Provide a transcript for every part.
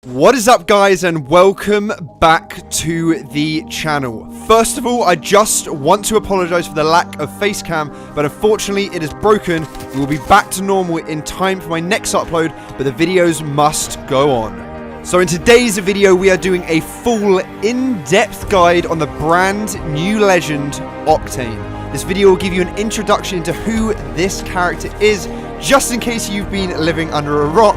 What is up, guys, and welcome back to the channel. First of all, I just want to apologize for the lack of face cam, but unfortunately it is broken. We will be back to normal in time for my next upload, but the videos must go on. So in today's video, we are doing a full in-depth guide on the brand new legend, OCTANE. This video will give you an introduction into who this character is, just in case you've been living under a rock,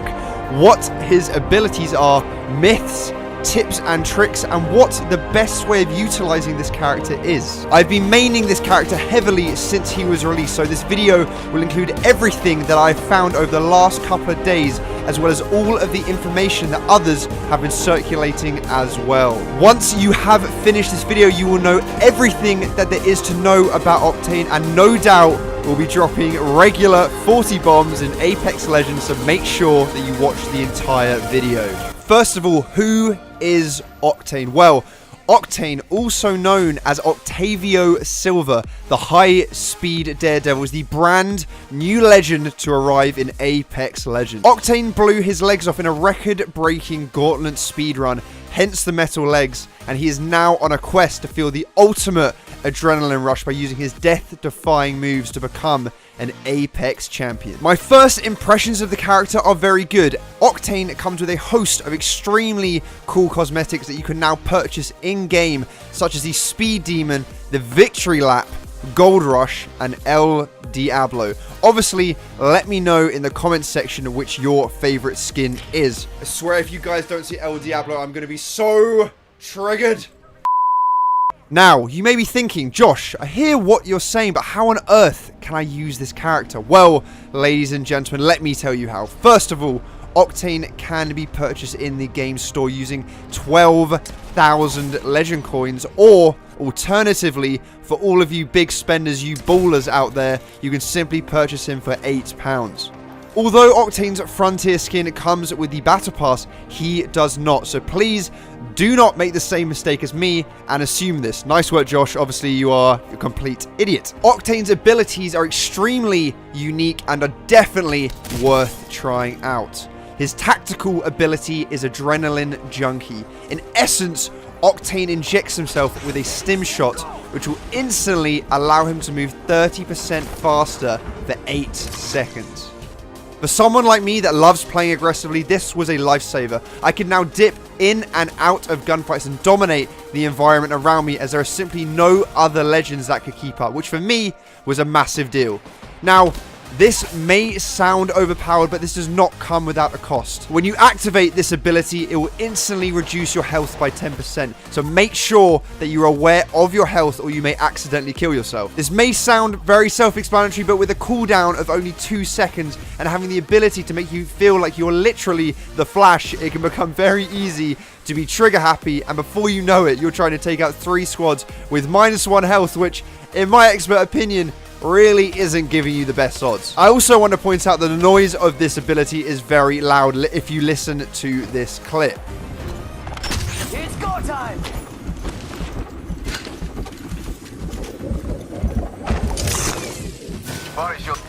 what his abilities are, myths, tips and tricks, and what the best way of utilizing this character is. I've been maining this character heavily since he was released, so this video will include everything that I've found over the last couple of days, as well as all of the information that others have been circulating as well. Once you have finished this video, you will know everything that there is to know about OCTANE, and no doubt we'll be dropping regular 40 bombs in Apex Legends, so make sure that you watch the entire video. First of all, who is OCTANE? Well, OCTANE, also known as Octavio Silva, the high-speed daredevil, is the brand new legend to arrive in Apex Legends. OCTANE blew his legs off in a record-breaking gauntlet speedrun, hence the metal legs, and he is now on a quest to feel the ultimate adrenaline rush by using his death-defying moves to become an Apex champion. My first impressions of the character are very good. OCTANE comes with a host of extremely cool cosmetics that you can now purchase in-game, such as the Speed Demon, the Victory Lap, Gold Rush, and El Diablo. Obviously, let me know in the comments section which your favorite skin is. I swear if you guys don't see El Diablo, I'm going to be so triggered. Now, you may be thinking, Josh, I hear what you're saying, but how on earth can I use this character? Well, ladies and gentlemen, let me tell you how. First of all, OCTANE can be purchased in the game store using 12,000 legend coins, or alternatively, for all of you big spenders, you ballers out there, you can simply purchase him for £8. Although OCTANE's Frontier skin comes with the Battle Pass, he does not. So please do not make the same mistake as me and assume this. Nice work, Josh. Obviously, you are a complete idiot. OCTANE's abilities are extremely unique and are definitely worth trying out. His tactical ability is Adrenaline Junkie. In essence, OCTANE injects himself with a stim shot, which will instantly allow him to move 30% faster for 8 seconds. For someone like me that loves playing aggressively, this was a lifesaver. I could now dip in and out of gunfights and dominate the environment around me, as there are simply no other legends that could keep up, which for me was a massive deal. Now, this may sound overpowered, but this does not come without a cost. When you activate this ability, it will instantly reduce your health by 10%. So make sure that you're aware of your health, or you may accidentally kill yourself. This may sound very self-explanatory, but with a cooldown of only 2 seconds and having the ability to make you feel like you're literally the Flash, it can become very easy to be trigger happy, and before you know it, you're trying to take out 3 squads with -1 health, which, in my expert opinion, really isn't giving you the best odds. I also want to point out that the noise of this ability is very loud if you listen to this clip. It's go time!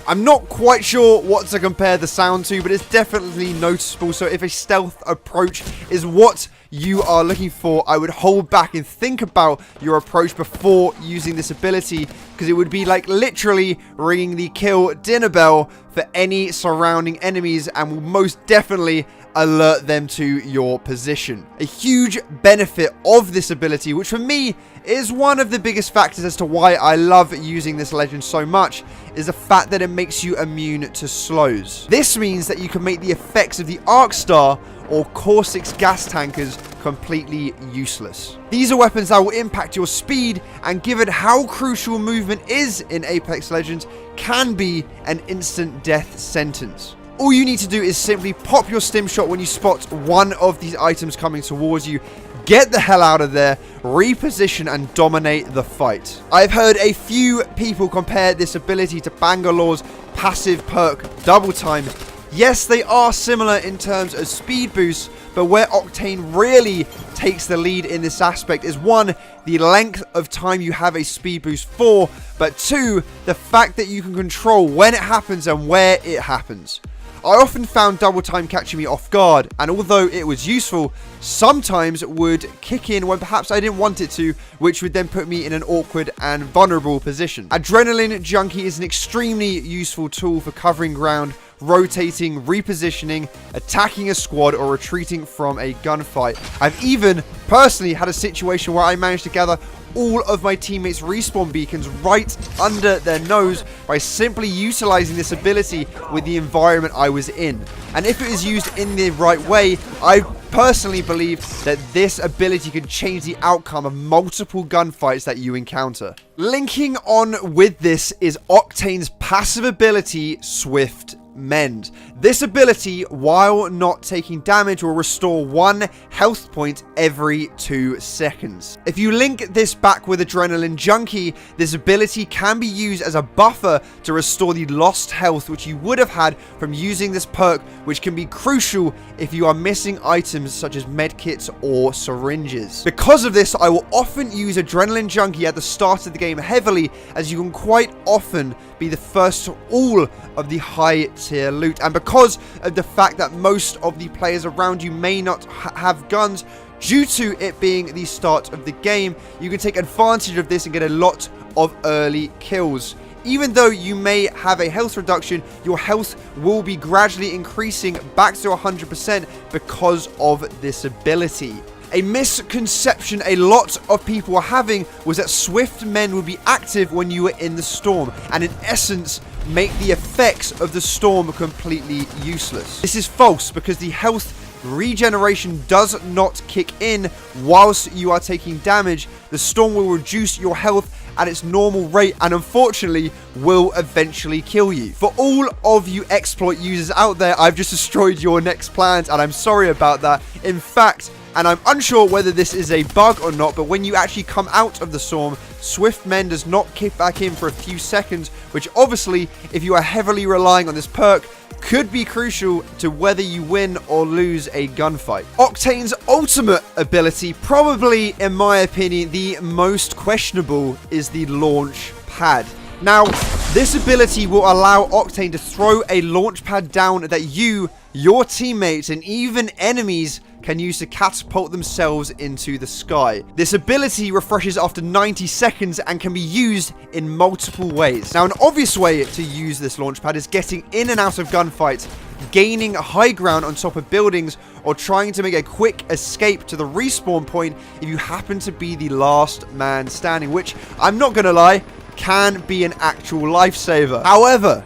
I'm not quite sure what to compare the sound to, but it's definitely noticeable. So if a stealth approach is what you are looking for, I would hold back and think about your approach before using this ability, because it would be like literally ringing the kill dinner bell for any surrounding enemies, and will most definitely alert them to your position. A huge benefit of this ability, which for me is one of the biggest factors as to why I love using this legend so much, is the fact that it makes you immune to slows. This means that you can make the effects of the Arc Star or Caustic's gas tankers completely useless. These are weapons that will impact your speed, and given how crucial movement is in Apex Legends, can be an instant death sentence. All you need to do is simply pop your stim shot when you spot one of these items coming towards you, get the hell out of there, reposition, and dominate the fight. I've heard a few people compare this ability to Bangalore's passive perk Double Time. Yes, they are similar in terms of speed boosts, but where OCTANE really takes the lead in this aspect is 1, the length of time you have a speed boost for, but 2, the fact that you can control when it happens and where it happens. I often found double time catching me off guard, and although it was useful, sometimes would kick in when perhaps I didn't want it to, which would then put me in an awkward and vulnerable position. Adrenaline Junkie is an extremely useful tool for covering ground, rotating, repositioning, attacking a squad, or retreating from a gunfight. I've even personally had a situation where I managed to gather all of my teammates' respawn beacons right under their nose by simply utilizing this ability with the environment I was in. And if it is used in the right way, I personally believe that this ability can change the outcome of multiple gunfights that you encounter. Linking on with this is OCTANE's passive ability, Swift Mend. This ability, while not taking damage, will restore 1 health point every 2 seconds. If you link this back with Adrenaline Junkie, this ability can be used as a buffer to restore the lost health which you would have had from using this perk, which can be crucial if you are missing items such as medkits or syringes. Because of this, I will often use Adrenaline Junkie at the start of the game heavily, as you can quite often be the first to all of the high tier loot, and because of the fact that most of the players around you may not have guns due to it being the start of the game, you can take advantage of this and get a lot of early kills. Even though you may have a health reduction, your health will be gradually increasing back to 100% because of this ability. A misconception a lot of people are having was that Swift Mend would be active when you were in the storm, and in essence make the effects of the storm completely useless. This is false, because the health regeneration does not kick in whilst you are taking damage. The storm will reduce your health at its normal rate and unfortunately will eventually kill you. For all of you exploit users out there, I've just destroyed your next plans, and I'm sorry about that. In fact, and I'm unsure whether this is a bug or not, but when you actually come out of the storm, Swift Mend does not kick back in for a few seconds, which obviously, if you are heavily relying on this perk, could be crucial to whether you win or lose a gunfight. OCTANE's ultimate ability, probably in my opinion the most questionable, is the launch pad. Now, this ability will allow OCTANE to throw a launch pad down that you, your teammates, and even enemies can use to catapult themselves into the sky. This ability refreshes after 90 seconds and can be used in multiple ways. Now, an obvious way to use this launch pad is getting in and out of gunfights, gaining high ground on top of buildings, or trying to make a quick escape to the respawn point if you happen to be the last man standing, which, I'm not gonna lie, can be an actual lifesaver. However,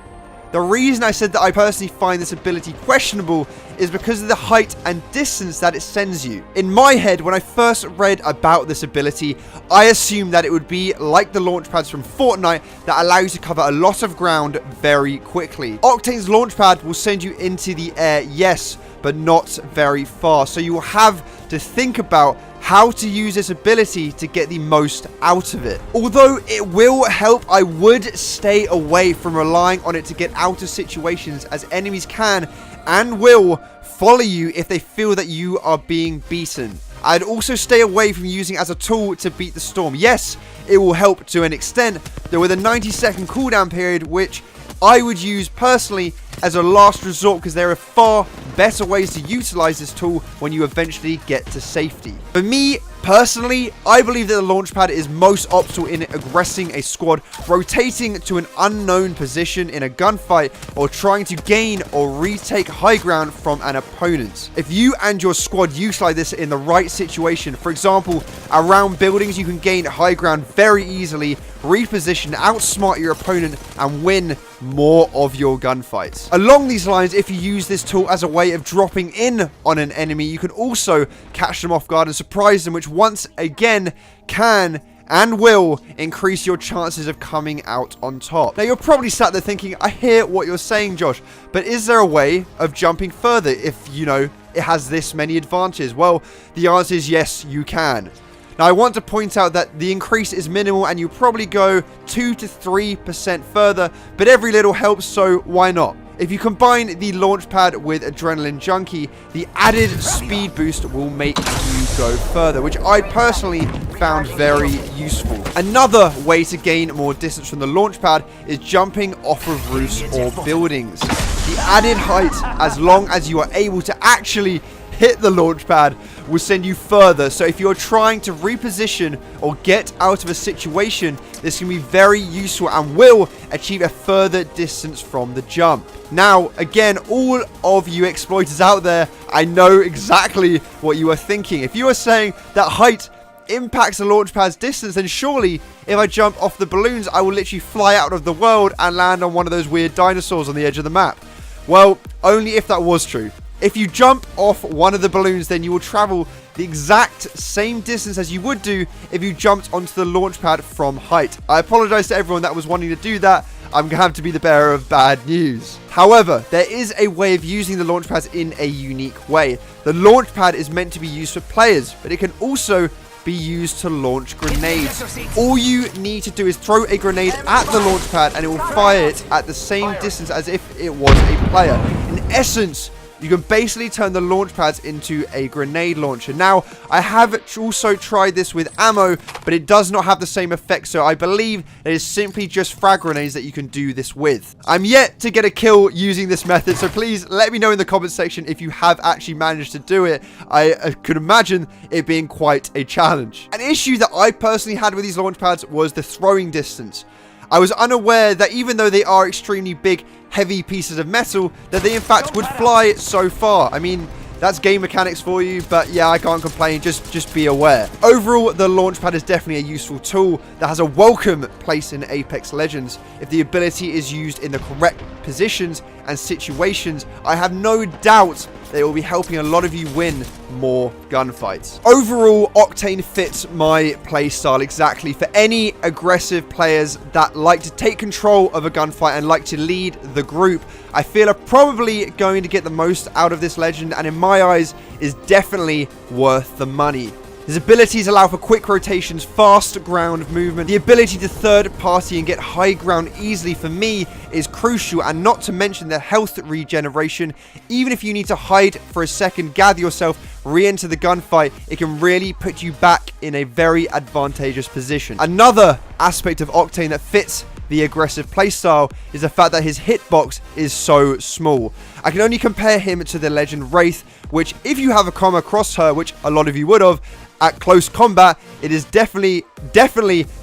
the reason I said that I personally find this ability questionable is because of the height and distance that it sends you. In my head, when I first read about this ability, I assumed that it would be like the launch pads from Fortnite that allow you to cover a lot of ground very quickly. OCTANE's launch pad will send you into the air, yes, but not very far. So you will have to think about how to use this ability to get the most out of it. Although it will help, I would stay away from relying on it to get out of situations, as enemies can and will follow you if they feel that you are being beaten. I'd also stay away from using it as a tool to beat the storm. Yes, it will help to an extent, though with a 90-second cooldown period, which I would use personally as a last resort, because there are far better ways to utilize this tool when you eventually get to safety. For me personally, I believe that the launchpad is most optimal in aggressing a squad, rotating to an unknown position in a gunfight, or trying to gain or retake high ground from an opponent. If you and your squad utilize this in the right situation, for example, around buildings, you can gain high ground very easily, reposition, outsmart your opponent, and win more of your gunfights. Along these lines, if you use this tool as a way of dropping in on an enemy, you can also catch them off guard and surprise them, which once again can and will increase your chances of coming out on top. Now, you're probably sat there thinking, I hear what you're saying, Josh, but is there a way of jumping further if, you know, it has this many advantages? Well, the answer is yes, you can. Now, I want to point out that the increase is minimal and you probably go 2 to 3% further, but every little helps, so why not? If you combine the launchpad with Adrenaline Junkie, the added speed boost will make you go further, which I personally found very useful. Another way to gain more distance from the launchpad is jumping off of roofs or buildings. The added height, as long as you are able to actually hit the launch pad, will send you further. So if you're trying to reposition or get out of a situation, this can be very useful and will achieve a further distance from the jump. Now, again, all of you exploiters out there, I know exactly what you are thinking. If you are saying that height impacts the launch pad's distance, then surely if I jump off the balloons, I will literally fly out of the world and land on one of those weird dinosaurs on the edge of the map. Well, only if that was true. If you jump off one of the balloons, then you will travel the exact same distance as you would do if you jumped onto the launch pad from height. I apologize to everyone that was wanting to do that. I'm going to have to be the bearer of bad news. However, there is a way of using the launch pads in a unique way. The launch pad is meant to be used for players, but it can also be used to launch grenades. All you need to do is throw a grenade at the launch pad and it will fire it at the same distance as if it was a player. In essence, you can basically turn the launch pads into a grenade launcher. Now, I have also tried this with ammo, but it does not have the same effect, so I believe it is simply just frag grenades that you can do this with. I'm yet to get a kill using this method, so please let me know in the comment section if you have actually managed to do it. I could imagine it being quite a challenge. An issue that I personally had with these launch pads was the throwing distance. I was unaware that even though they are extremely big, heavy pieces of metal, that they in fact would fly so far. I mean, that's game mechanics for you, but yeah, I can't complain. Just be aware. Overall, the launch pad is definitely a useful tool that has a welcome place in Apex Legends. If the ability is used in the correct positions and situations, I have no doubt that it will be helping a lot of you win more gunfights. Overall, OCTANE fits my playstyle exactly for any aggressive players that like to take control of a gunfight and like to lead the group. I feel are probably going to get the most out of this legend, and in my eyes is definitely worth the money. His abilities allow for quick rotations, fast ground movement. The ability to third party and get high ground easily for me is crucial, and not to mention the health regeneration. Even if you need to hide for a second, gather yourself, re-enter the gunfight, it can really put you back in a very advantageous position. Another aspect of OCTANE that fits the aggressive playstyle is the fact that his hitbox is so small. I can only compare him to the legend Wraith, which if you have come across her, which a lot of you would have, at close combat, it is definitely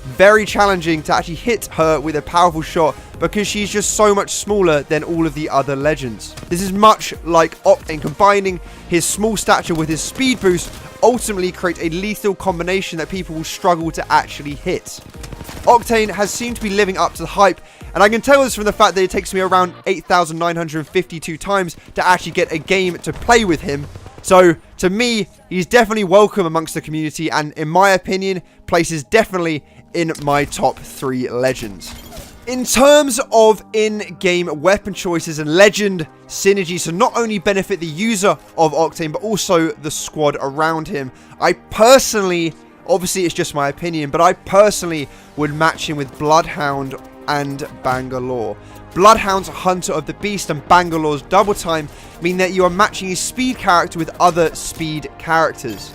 very challenging to actually hit her with a powerful shot because she's just so much smaller than all of the other legends. This is much like OCTANE, combining his small stature with his speed boost ultimately creates a lethal combination that people will struggle to actually hit. OCTANE has seemed to be living up to the hype, and I can tell this from the fact that it takes me around 8,952 times to actually get a game to play with him. So, to me, he's definitely welcome amongst the community, and in my opinion, places definitely in my top 3 legends. In terms of in-game weapon choices and legend synergies to not only benefit the user of OCTANE, but also the squad around him, I personally, obviously it's just my opinion, but I personally would match him with Bloodhound and Bangalore. Bloodhound's Hunter of the Beast and Bangalore's Double Time mean that you are matching his speed character with other speed characters.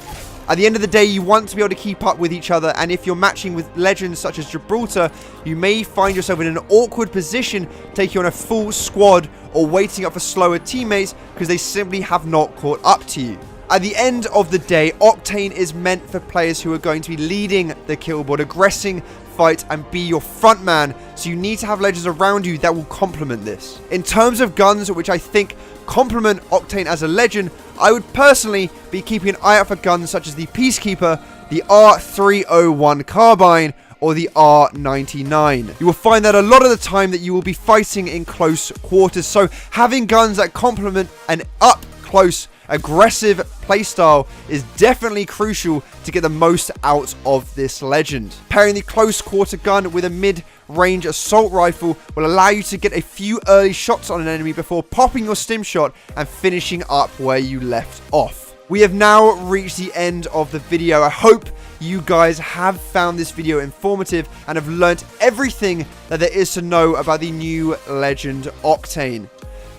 At the end of the day, you want to be able to keep up with each other, and if you're matching with legends such as Gibraltar, you may find yourself in an awkward position taking on a full squad or waiting up for slower teammates because they simply have not caught up to you. At the end of the day, OCTANE is meant for players who are going to be leading the killboard, aggressing fight, and be your front man, so you need to have legends around you that will complement this. In terms of guns, which I think complement OCTANE as a legend, I would personally be keeping an eye out for guns such as the Peacekeeper, the R301 carbine, or the R99. You will find that a lot of the time that you will be fighting in close quarters, so having guns that complement an up-close aggressive playstyle is definitely crucial to get the most out of this legend. Pairing the close quarter gun with a mid-range assault rifle will allow you to get a few early shots on an enemy before popping your stim shot and finishing up where you left off. We have now reached the end of the video. I hope you guys have found this video informative and have learnt everything that there is to know about the new legend OCTANE.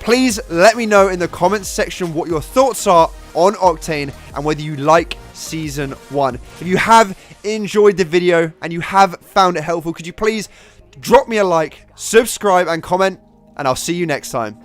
Please let me know in the comments section what your thoughts are on OCTANE and whether you like Season 1. If you have enjoyed the video and you have found it helpful, could you please drop me a like, subscribe and comment, and I'll see you next time.